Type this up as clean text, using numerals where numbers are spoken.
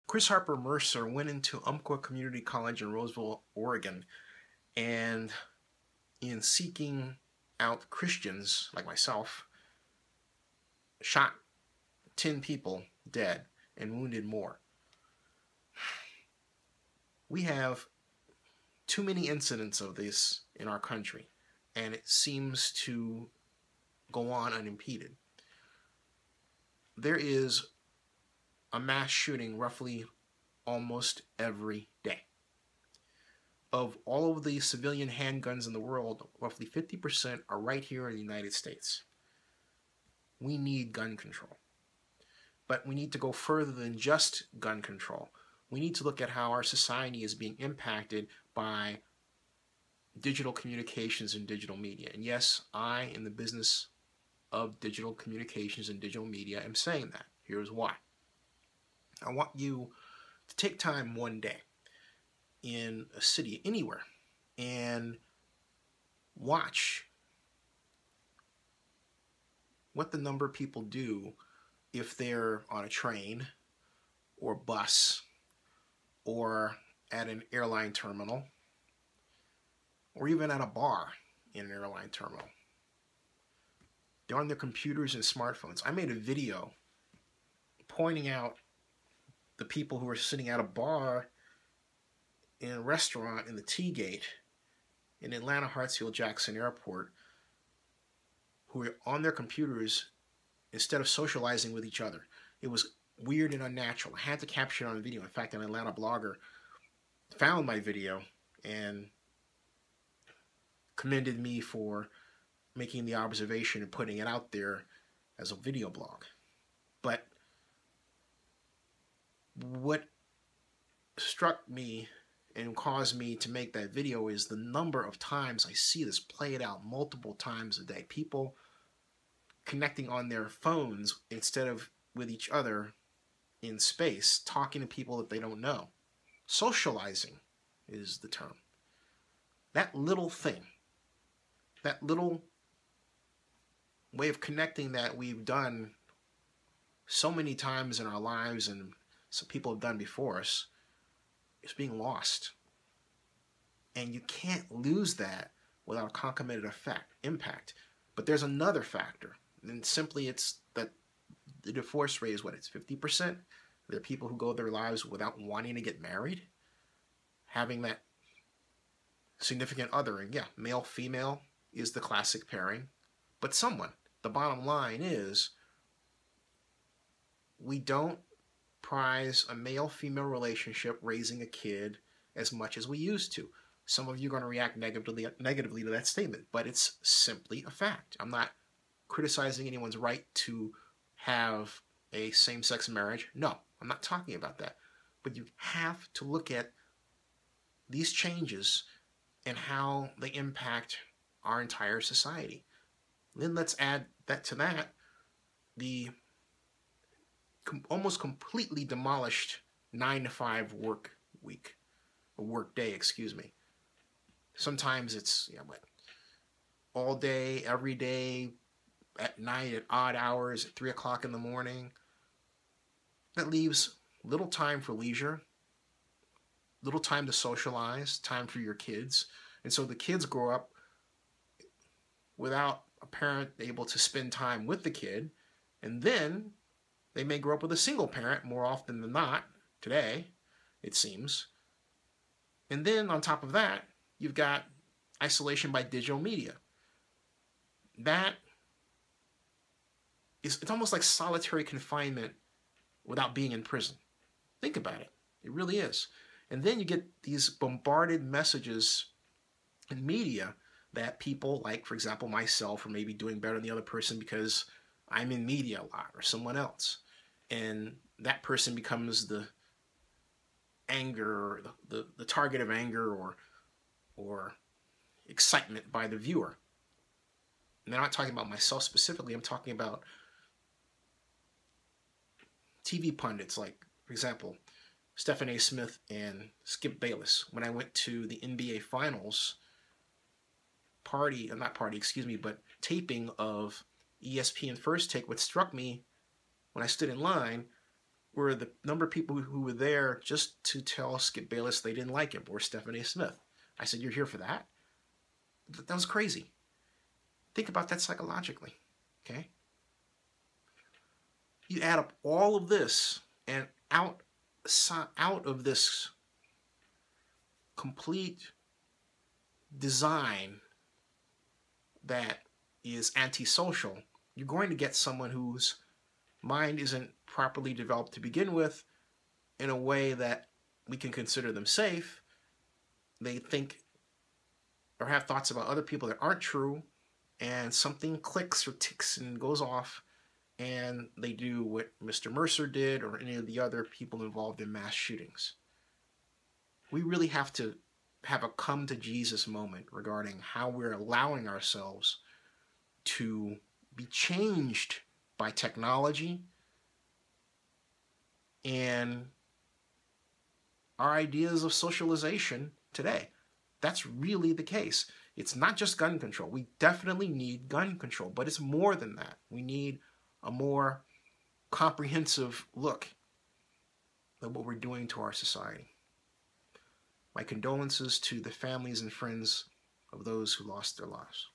Chris Harper Mercer went into Umpqua Community College in Roseville, Oregon, and in seeking out Christians like myself, shot 10 people dead and wounded more. We have too many incidents of this in our country, and it seems to go on unimpeded. There is a mass shooting roughly almost every day. Of all of the civilian handguns in the world, roughly 50% are right here in the United States. We need gun control. But we need to go further than just gun control. We need to look at how our society is being impacted by digital communications and digital media. And yes, I, in the business of digital communications and digital media, am saying that. Here's why. I want you to take time one day in a city, anywhere, and watch what the number of people do if they're on a train or bus or at an airline terminal or even at a bar in an airline terminal. They're on their computers and smartphones. I made a video pointing out the people who are sitting at a bar in a restaurant in the T-Gate in Atlanta Hartsfield-Jackson Airport who are on their computers instead of socializing with each other. It was weird and unnatural. I had to capture it on video. In fact, an Atlanta blogger found my video and commended me for making the observation and putting it out there as a video blog. But what struck me and caused me to make that video is the number of times I see this played out multiple times a day. People connecting on their phones instead of with each other in space, talking to people that they don't know. Socializing is the term. That little thing, that little way of connecting that we've done so many times in our lives and some people have done before us, is being lost. And you can't lose that without a concomitant impact. But there's another factor, and simply it's that the divorce rate is what, it's 50%. There are people who go their lives without wanting to get married, having that significant other, and yeah, male, female is the classic pairing, but someone. The bottom line is we don't prize a male-female relationship raising a kid as much as we used to. Some of you are going to react negatively to that statement, but it's simply a fact. I'm not criticizing anyone's right to have a same-sex marriage. No, I'm not talking about that. But you have to look at these changes and how they impact our entire society. Then let's add that to that, the almost completely demolished 9-to-5 work week, or work day, excuse me. Sometimes it's all day, every day, at night, at odd hours, at 3 o'clock in the morning. That leaves little time for leisure, little time to socialize, time for your kids. And so the kids grow up without a parent able to spend time with the kid, and then they may grow up with a single parent more often than not, today, it seems. And then on top of that, you've got isolation by digital media. That is, it's almost like solitary confinement without being in prison. Think about it. It really is. And then you get these bombarded messages in media that people like, for example, myself, are maybe doing better than the other person because I'm in media a lot, or someone else. And that person becomes the anger, the target of anger or excitement by the viewer. And I'm not talking about myself specifically. I'm talking about TV pundits like, for example, Stephen A. Smith and Skip Bayless. When I went to the NBA Finals taping of ESPN First Take, what struck me when I stood in line were the number of people who were there just to tell Skip Bayless they didn't like him, or Stephen A. Smith. I said, you're here for that? That was crazy. Think about that psychologically, okay? You add up all of this, and out of this complete design that is antisocial, you're going to get someone whose mind isn't properly developed to begin with in a way that we can consider them safe. They think or have thoughts about other people that aren't true, and something clicks or ticks and goes off, and they do what Mr. Mercer did or any of the other people involved in mass shootings. We really have to have a come to Jesus moment regarding how we're allowing ourselves to be changed by technology and our ideas of socialization today. That's really the case. It's not just gun control. We definitely need gun control, but it's more than that. We need a more comprehensive look at what we're doing to our society. My condolences to the families and friends of those who lost their lives.